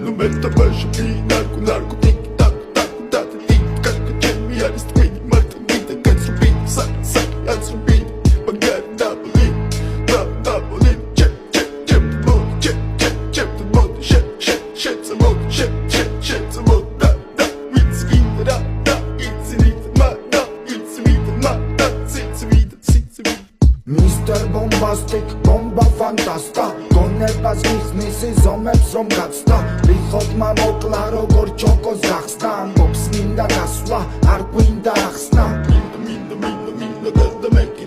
Nu meta baixo e narco, narco, tic, tac, tac, tac, tic, tac, tac, me ares twin, marta, vida, canso, beat, sac, sac, answer, beat, bagar, double, check, check, check, the mode, check, check, check, the mode, shit, shit, shit, the mode, shit, shit, shit, the mode, da, it's in the da, it's in it, ma, da, it's in it, ma, da, it's in it, it's in it. Mr. Bombastic, bomba fantasta გონებას გიხსნის ზომებს რომ გაცდა რიხოდმა მოკლა როგორ ჩოკოს გახსნა ამბობს მინდა გასვლა არ გვინდა ახსნა მინდა, da, make